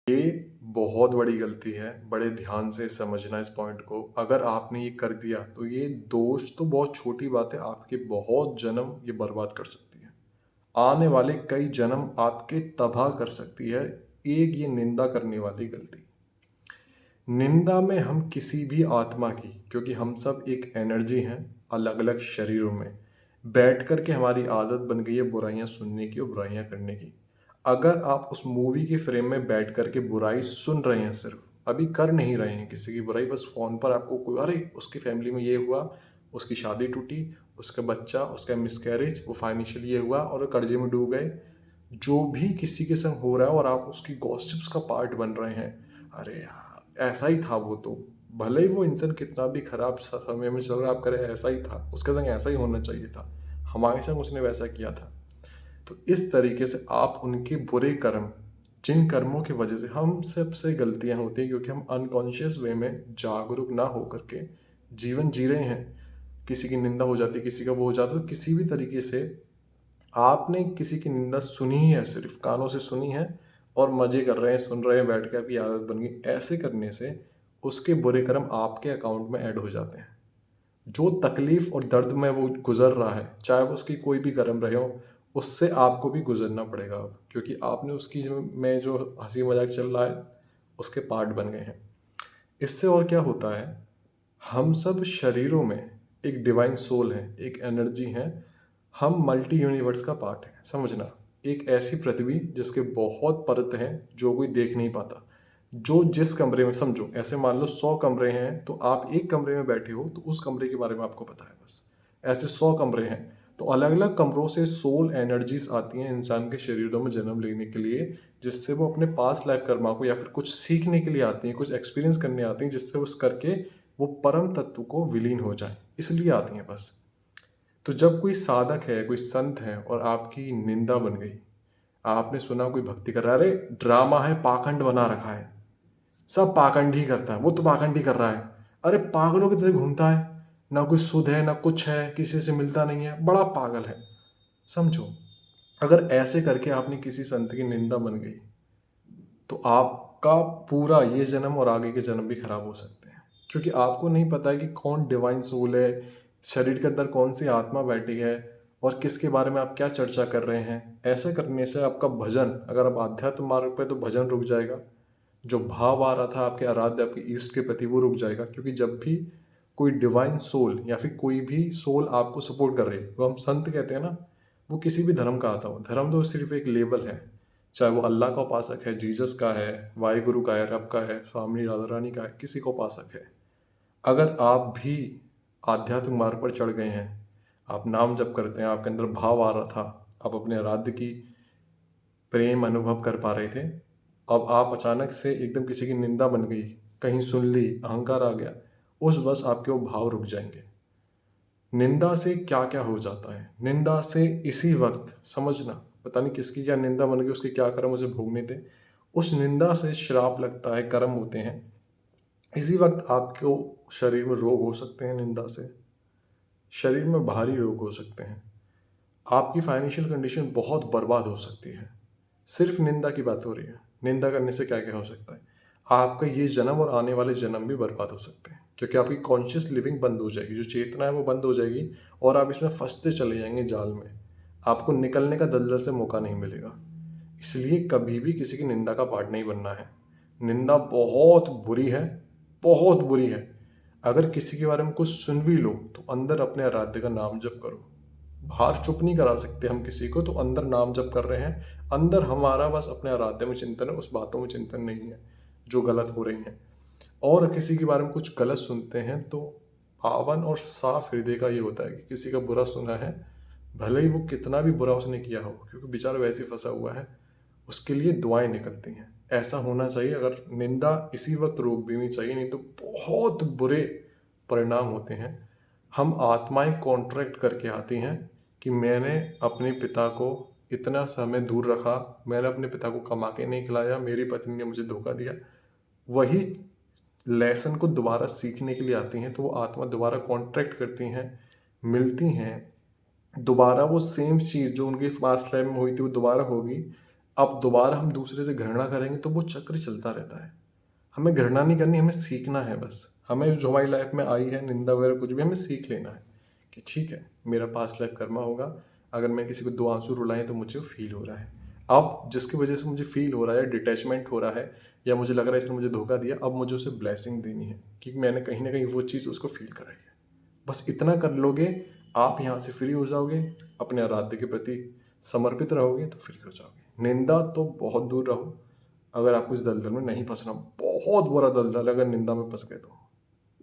ये बहुत बड़ी गलती है, बड़े ध्यान से समझना इस पॉइंट को। अगर आपने ये कर दिया तो ये दोष तो बहुत छोटी बात है, आपके बहुत जन्म ये बर्बाद कर सकती है। आने वाले कई जन्म आपके तबाह कर सकती है, एक ये निंदा करने वाली गलती। निंदा में हम किसी भी आत्मा की, क्योंकि हम सब एक एनर्जी हैं अलग-अलग शरीरों में, बैठ कर के हमारी आदत बन गई है बुराइयाँ सुनने की और बुराइयाँ करने की। अगर आप उस मूवी के फ्रेम में बैठ कर के बुराई सुन रहे हैं सिर्फ, अभी कर नहीं रहे हैं किसी की बुराई, बस फ़ोन पर आपको कोई अरे! उसकी फैमिली में ये हुआ, उसकी शादी टूटी, उसका बच्चा, उसका मिसकैरेज, वो फाइनेंशियली ये हुआ और वो कर्ज़े में डूब गए। जो भी किसी के संग हो रहा है और आप उसकी गॉसिप्स का पार्ट बन रहे हैं, अरे यार! ऐसा ही था वो तो। भले ही वो इंसान कितना भी खराब समय में चल रहा है, आप कह रहे हैं ऐसा ही था, उसके संग ऐसा ही होना चाहिए था, हमारे संग उसने वैसा किया था। तो इस तरीके से आप उनके बुरे कर्म, जिन कर्मों की वजह से हम सबसे गलतियाँ होती हैं, क्योंकि हम अनकॉन्शियस वे में जागरूक ना हो करके जीवन जी रहे हैं। किसी की निंदा हो जाती है, किसी का वो हो जाता है, तो किसी भी तरीके से आपने किसी की निंदा सुनी है, सिर्फ कानों से सुनी है और मज़े कर रहे हैं, सुन रहे हैं बैठ के, आपकी आदत बन गई। ऐसे करने से उसके बुरे कर्म आपके अकाउंट में ऐड हो जाते हैं। जो तकलीफ़ और दर्द में वो गुज़र रहा है, चाहे वो उसकी कोई भी कर्म रहे हों, उससे आपको भी गुज़रना पड़ेगा अब, क्योंकि आपने उसकी में जो हँसी-मज़ाक चल रहा है, उसके पार्ट बन गए हैं। इससे और क्या होता है, हम सब शरीरों में एक डिवाइन सोल है, एक एनर्जी है, हम मल्टी यूनिवर्स का पार्ट हैं, समझना। एक ऐसी पृथ्वी जिसके बहुत परत हैं, जो कोई देख नहीं पाता। जो जिस कमरे में समझो, ऐसे मान लो 100 कमरे हैं, तो आप एक कमरे में बैठे हो, तो उस कमरे के बारे में आपको पता है बस। ऐसे 100 कमरे हैं, तो अलग-अलग कमरों से सोल एनर्जीज़ आती हैं इंसान के शरीरों में जन्म लेने के लिए, जिससे वो अपने पास्ट लाइफ कर्मा को या फिर कुछ सीखने के लिए आती हैं, कुछ एक्सपीरियंस करने आती हैं, जिससे उस करके वो परम तत्व को विलीन हो जाएँ, इसलिए आती हैं बस। तो जब कोई साधक है, कोई संत है और आपकी निंदा बन गई, आपने सुना कोई भक्ति कर रहा है, अरे! ड्रामा है, पाखंड बना रखा है, सब पाखंड ही करता है, वो तो पाखंड ही कर रहा है। अरे! पागलों की तरह घूमता है, ना कोई सुध है, ना कुछ है, किसी से मिलता नहीं है, बड़ा पागल है। समझो, अगर ऐसे करके आपने किसी संत की निंदा बन गई, तो आपका पूरा ये जन्म और आगे के जन्म भी खराब हो सकते हैं। क्योंकि आपको नहीं पता है कि कौन डिवाइन सोल है, शरीर के अंदर कौन-सी आत्मा बैठी है और किसके बारे में आप क्या चर्चा कर रहे हैं। ऐसा करने से आपका भजन, अगर आप आध्यात्म मार्ग पे, तो भजन रुक जाएगा। जो भाव आ रहा था आपके आराध्य, आपके ईष्ट के प्रति, वो रुक जाएगा। क्योंकि जब भी कोई डिवाइन सोल या फिर कोई भी सोल आपको सपोर्ट कर रही है, वो हम संत कहते हैं ना, वो किसी भी धर्म का आता हो। धर्म तो सिर्फ़ एक लेबल है। चाहे वो अल्लाह का उपासक है, जीसस का है, वाहिगुरु का है, रब का है, स्वामी राधा रानी का है, किसी का उपासक है। अगर आप भी आध्यात्मिक मार्ग पर चढ़ गए हैं, आप नाम जप करते हैं, आपके अंदर भाव आ रहा था, आप अपने आराध्य की प्रेम अनुभव कर पा रहे थे, अब आप अचानक से एकदम किसी की निंदा बन गई, कहीं सुन ली, अहंकार आ गया, उस वक़्त आपके वो भाव रुक जाएँगे। निंदा से क्या-क्या हो जाता है? निंदा से इसी वक़्त समझना, पता नहीं किसकी क्या निंदा बन गई, उसके क्या कर्म उसे भोगने थे। उस निंदा से श्राप लगता है, कर्म होते हैं। इसी वक़्त आपको शरीर में रोग हो सकते हैं निंदा से, शरीर में भारी रोग हो सकते हैं। आपकी फाइनेंशियल कंडीशन बहुत बर्बाद हो सकती है। सिर्फ़ निंदा की बात हो रही है। निंदा करने से क्या-क्या हो सकता है? आपका ये जन्म और आने वाले जन्म भी बर्बाद हो सकते हैं। क्योंकि आपकी कॉन्शियस लिविंग बंद हो जाएगी, जो चेतना है वो बंद हो जाएगी और आप इसमें फँसते चले जाएँगे जाल में। आपको निकलने का दलदल से मौका नहीं मिलेगा। इसलिए कभी भी किसी की निंदा का पार्ट नहीं बनना है। निंदा बहुत बुरी है, बहुत बुरी है। अगर किसी के बारे में कुछ सुन भी लो, तो अंदर अपने आराध्य का नाम जप करो। बाहर चुप नहीं करा सकते हम किसी को, तो अंदर नाम जप कर रहे हैं। अंदर हमारा बस अपने आराध्य में चिंतन है, उस बातों में चिंतन नहीं है, जो गलत हो रही हैं। और किसी के बारे में कुछ गलत सुनते हैं, तो पावन और साफ हृदय का ये होता है कि किसी का बुरा सुना है, भले ही वो कितना भी बुरा उसने किया हो, क्योंकि बेचारा वैसे ही फँसा हुआ है, उसके लिए दुआएँ निकलती हैं। ऐसा होना चाहिए। अगर निंदा इसी वक़्त रोक देनी चाहिए, नहीं तो बहुत बुरे परिणाम होते हैं। हम आत्माएँ कॉन्ट्रैक्ट करके आती हैं कि मैंने अपने पिता को इतना समय दूर रखा, मैंने अपने पिता को कमा के नहीं खिलाया, मेरी पत्नी ने मुझे धोखा दिया। वही लेसन को दोबारा सीखने के लिए आती हैं, तो वो आत्मा दोबारा कॉन्ट्रैक्ट करती हैं, मिलती हैं, दोबारा वो सेम चीज़ जो उनके पास्ट लाइफ में हुई थी, वो दोबारा होगी। अब दोबारा हम दूसरे से घृणा करेंगे तो वो चक्र चलता रहता है। हमें घृणा नहीं करनी, हमें सीखना है बस। हमें जो हमारी लाइफ में आई है निंदा वगैरह कुछ भी, हमें सीख लेना है कि ठीक है, मेरा पास्ट लाइफ कर्मा होगा। अगर मैं किसी को 2 आँसू रुलाए तो मुझे फ़ील हो रहा है। अब जिसकी वज़ह से मुझे फ़ील हो रहा है, डिटैचमेंट हो रहा है या मुझे लग रहा है इसने मुझे धोखा दिया, अब मुझे उसे ब्लेसिंग देनी है कि मैंने कहीं न कहीं वो चीज़ उसको फ़ील कराई है। बस इतना कर लोगे, आप यहाँ से फ्री हो जाओगे, अपने आराध्य के प्रति समर्पित रहोगे तो फ्री हो जाओगे। निंदा तो बहुत दूर रहो, अगर आपको इस दलदल में नहीं फँसना। बहुत बुरा दलदल है अगर निंदा में फँस गए तो।